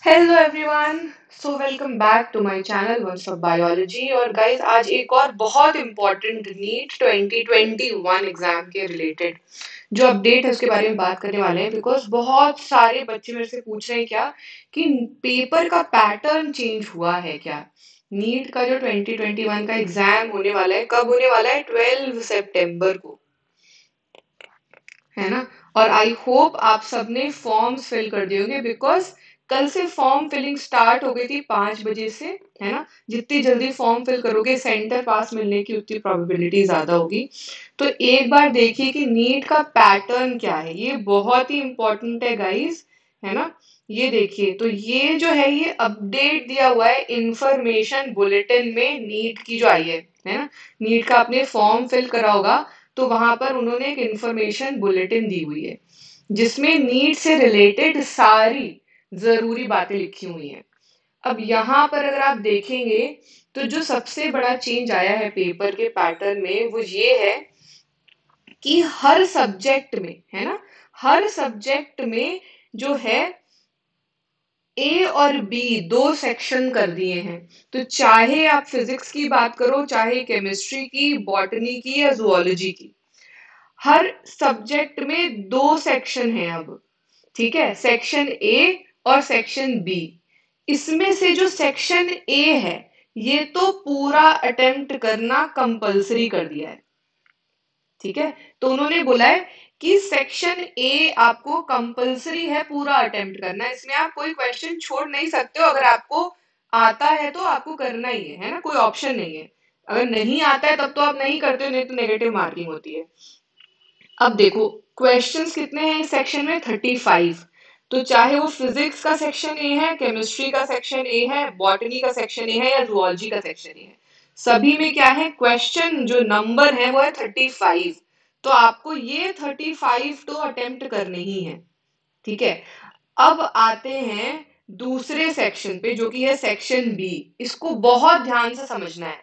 Hello everyone. So welcome back to my channel one of biology. और guys, आज एक और बहुत इंपॉर्टेंट नीट 2021 एग्जाम के रिलेटेड जो अपडेट है उसके बारे में बात करने वाले हैं। बिकॉज बहुत सारे बच्चे मेरे से पूछ रहे हैं क्या कि पेपर का पैटर्न चेंज हुआ है क्या। नीट का जो 2021 का एग्जाम होने वाला है, कब होने वाला है? 12 सितंबर को, है ना। और आई होप आप सबने फॉर्म्स फिल कर दिए होंगे, बिकॉज कल से फॉर्म फिलिंग स्टार्ट हो गई थी 5 बजे से, है ना। जितनी जल्दी फॉर्म फिल करोगे सेंटर पास मिलने की उतनी प्रोबेबिलिटी ज्यादा होगी। तो एक बार देखिए कि नीट का पैटर्न क्या है, ये बहुत ही इंपॉर्टेंट है गाइस, है ना। ये देखिए, तो ये जो है ये अपडेट दिया हुआ है इंफॉर्मेशन बुलेटिन में नीट की जो आई है ना। नीट का आपने फॉर्म फिल करा होगा, तो वहां पर उन्होंने एक इंफॉर्मेशन बुलेटिन दी हुई है जिसमें नीट से रिलेटेड सारी जरूरी बातें लिखी हुई हैं। अब यहाँ पर अगर आप देखेंगे तो जो सबसे बड़ा चेंज आया है पेपर के पैटर्न में वो ये है कि हर सब्जेक्ट में, है ना, हर सब्जेक्ट में जो है ए और बी दो सेक्शन कर दिए हैं। तो चाहे आप फिजिक्स की बात करो, चाहे केमिस्ट्री की, बॉटनी की या जुओलॉजी की, हर सब्जेक्ट में दो सेक्शन है अब। ठीक है, सेक्शन ए और सेक्शन बी। इसमें से जो सेक्शन ए है ये तो पूरा अटेम्प्ट करना कंपलसरी कर दिया है। ठीक है, तो उन्होंने बोला है कि सेक्शन ए आपको कंपलसरी है पूरा अटेम्प्ट करना, इसमें आप कोई क्वेश्चन छोड़ नहीं सकते हो। अगर आपको आता है तो आपको करना ही है ना, कोई ऑप्शन नहीं है। अगर नहीं आता है तब तो आप नहीं करते हो, नहीं तो नेगेटिव मार्किंग होती है। अब देखो, क्वेश्चंस कितने हैं इस सेक्शन में? 35। तो चाहे वो फिजिक्स का सेक्शन ए है, केमिस्ट्री का सेक्शन ए है, बॉटनी का सेक्शन ए है या जूलॉजी का सेक्शन ए है, सभी में क्या है? क्वेश्चन जो नंबर है वो है 35। तो आपको ये 35 तो अटेम्प्ट करने ही है। ठीक है, अब आते हैं दूसरे सेक्शन पे जो कि है सेक्शन बी। इसको बहुत ध्यान से समझना है।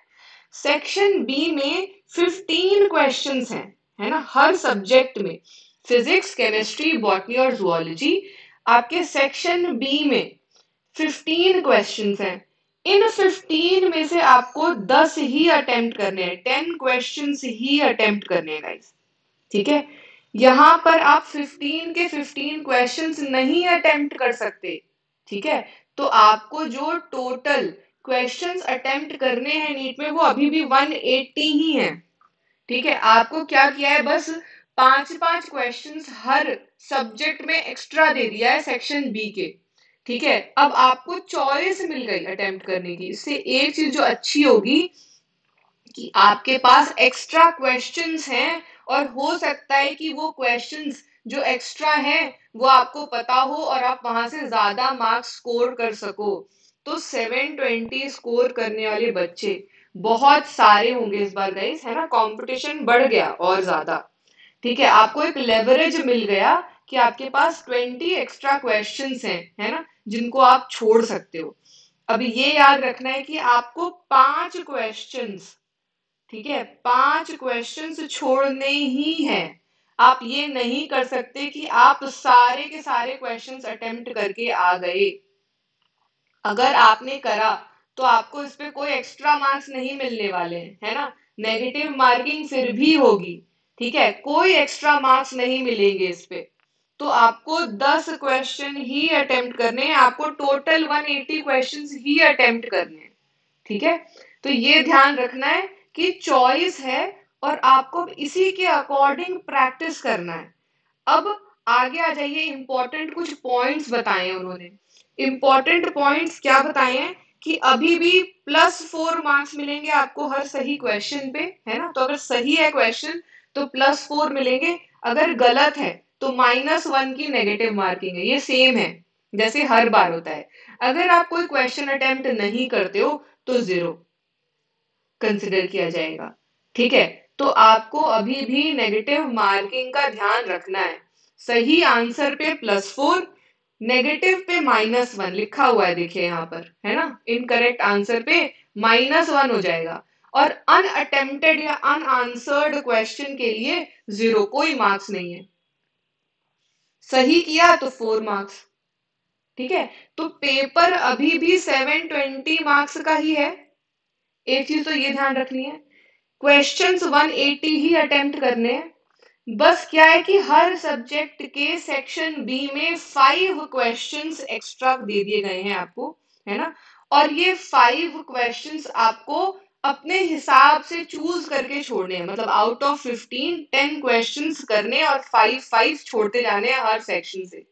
सेक्शन बी में 15 क्वेश्चंस हैं, है ना, हर सब्जेक्ट में। फिजिक्स, केमिस्ट्री, बॉटनी और जुओलॉजी, आपके सेक्शन बी में 15 क्वेश्चंस हैं। इन 15 में से आपको 10 ही अटेम्प्ट करने हैं, 10 क्वेश्चंस ही अटेम्प्ट करने हैं गाइस। ठीक है, यहां पर आप 15 के 15 क्वेश्चंस नहीं अटेम्प्ट कर सकते। ठीक है, तो आपको जो टोटल क्वेश्चंस अटेम्प्ट करने हैं नीट में वो अभी भी 180 ही हैं। ठीक है, आपको क्या किया है, बस पांच पांच क्वेश्चंस हर सब्जेक्ट में एक्स्ट्रा दे दिया है सेक्शन बी के। ठीक है, अब आपको चॉइस मिल गई अटेम्प्ट करने की। इससे एक चीज जो अच्छी होगी कि आपके पास एक्स्ट्रा क्वेश्चंस हैं, और हो सकता है कि वो क्वेश्चंस जो एक्स्ट्रा हैं वो आपको पता हो और आप वहां से ज्यादा मार्क्स स्कोर कर सको। तो 720 स्कोर करने वाले बच्चे बहुत सारे होंगे इस बार गाइस, है ना। कंपटीशन बढ़ गया और ज्यादा। ठीक है, आपको एक लेवरेज मिल गया कि आपके पास 20 एक्स्ट्रा क्वेश्चंस हैं, है ना, जिनको आप छोड़ सकते हो। अभी ये याद रखना है कि आपको 5 क्वेश्चंस, ठीक है, 5 क्वेश्चंस छोड़ने ही है। आप ये नहीं कर सकते कि आप सारे के सारे क्वेश्चंस अटेम्प्ट करके आ गए। अगर आपने करा तो आपको इस पे कोई एक्स्ट्रा मार्क्स नहीं मिलने वाले हैं, है ना। नेगेटिव मार्किंग फिर भी होगी। ठीक है, कोई एक्स्ट्रा मार्क्स नहीं मिलेंगे इस पे। तो आपको 10 क्वेश्चन ही अटेम्प्ट करने हैं, आपको टोटल 180 क्वेश्चंस ही अटेम्प्ट करने हैं। ठीक है, तो ये ध्यान रखना है कि चॉइस है और आपको इसी के अकॉर्डिंग प्रैक्टिस करना है। अब आगे आ जाइए, इंपॉर्टेंट कुछ पॉइंट्स बताए हैं उन्होंने। इंपॉर्टेंट पॉइंट्स क्या बताए हैं कि अभी भी +4 मार्क्स मिलेंगे आपको हर सही क्वेश्चन पे, है ना। तो अगर सही है क्वेश्चन तो +4 मिलेंगे, अगर गलत है तो -1 की नेगेटिव मार्किंग है। ये सेम है जैसे हर बार होता है। अगर आप कोई क्वेश्चन अटेम्प्ट नहीं करते हो तो 0 कंसिडर किया जाएगा। ठीक है, तो आपको अभी भी नेगेटिव मार्किंग का ध्यान रखना है। सही आंसर पे +4, नेगेटिव पे -1 लिखा हुआ है, देखिए यहाँ पर, है ना। इनकरेक्ट आंसर पे -1 हो जाएगा। और अनअटेम्प्टेड या अनआंसर्ड क्वेश्चन के लिए 0, कोई मार्क्स नहीं है। सही किया तो 4 मार्क्स, ठीक है, तो पेपर अभी भी 720 मार्क्स का ही है। एक चीज तो ये ध्यान रखनी है, क्वेश्चंस 180 ही अटेम्प्ट करने हैं। बस क्या है कि हर सब्जेक्ट के सेक्शन बी में 5 क्वेश्चंस एक्स्ट्रा दे दिए गए हैं आपको, है ना। और ये 5 क्वेश्चंस आपको अपने हिसाब से चूज करके छोड़ने हैं, मतलब आउट ऑफ 15 10 क्वेश्चंस करने और 5 छोड़ते जाने हैं हर सेक्शन से।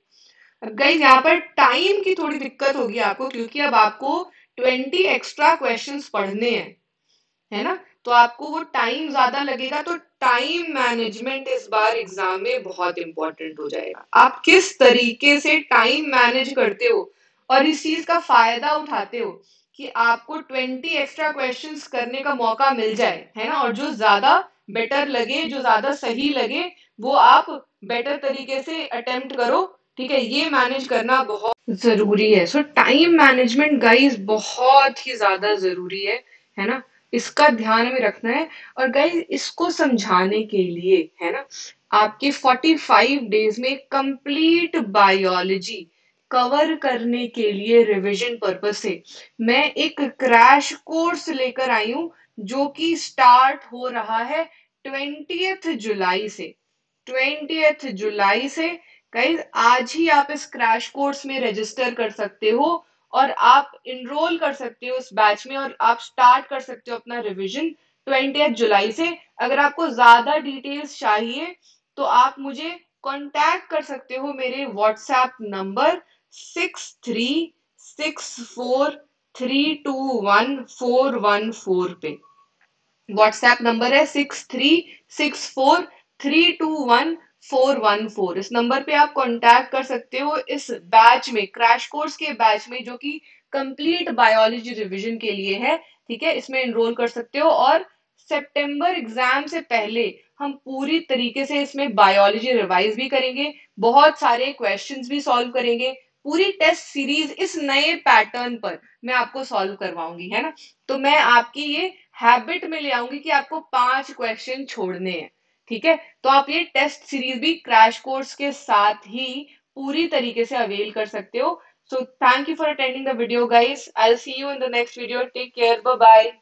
अब गाइस यहाँ पर टाइम की थोड़ी दिक्कत होगी आपको, क्योंकि अब आपको 20 एक्स्ट्रा क्वेश्चंस पढ़ने हैं, है ना। तो आपको वो टाइम ज्यादा लगेगा, तो टाइम मैनेजमेंट इस बार एग्जाम में बहुत इंपॉर्टेंट हो जाएगा। आप किस तरीके से टाइम मैनेज करते हो और इस चीज का फायदा उठाते हो कि आपको 20 एक्स्ट्रा क्वेश्चंस करने का मौका मिल जाए, है ना। और जो ज्यादा बेटर लगे, जो ज्यादा सही लगे, वो आप बेटर तरीके से अटेम्प्ट करो। ठीक है, ये मैनेज करना बहुत जरूरी है। सो टाइम मैनेजमेंट गाइस बहुत ही ज्यादा जरूरी है ना। इसका ध्यान में रखना है। और गाइस इसको समझाने के लिए, है ना, आपके 45 डेज में कंप्लीट बायोलॉजी कवर करने के लिए रिवीजन पर्पस से मैं एक क्रैश कोर्स लेकर आई हूं, जो कि स्टार्ट हो रहा है 20 जुलाई से। 20 जुलाई से गाइस आज ही आप इस क्रैश कोर्स में रजिस्टर कर सकते हो और आप इनरोल कर सकते हो इस बैच में, और आप स्टार्ट कर सकते हो अपना रिवीजन 20 जुलाई से। अगर आपको ज्यादा डिटेल्स चाहिए तो आप मुझे कांटेक्ट कर सकते हो मेरे व्हाट्सएप नंबर 6364321414 पे। व्हाट्सएप नंबर है 6364321414। इस नंबर पे आप कांटेक्ट कर सकते हो इस बैच में, क्रैश कोर्स के बैच में, जो कि कंप्लीट बायोलॉजी रिवीजन के लिए है। ठीक है, इसमें एनरोल कर सकते हो। और सितंबर एग्जाम से पहले हम पूरी तरीके से इसमें बायोलॉजी रिवाइज भी करेंगे, बहुत सारे क्वेश्चंस भी सॉल्व करेंगे। पूरी टेस्ट सीरीज इस नए पैटर्न पर मैं आपको सॉल्व करवाऊंगी, है ना। तो मैं आपकी ये हैबिट में ले आऊंगी कि आपको 5 क्वेश्चन छोड़ने हैं। ठीक है, तो आप ये टेस्ट सीरीज भी क्रैश कोर्स के साथ ही पूरी तरीके से अवेल कर सकते हो। So thank you for attending the video guys, I will see you in the next video, take care, bye bye.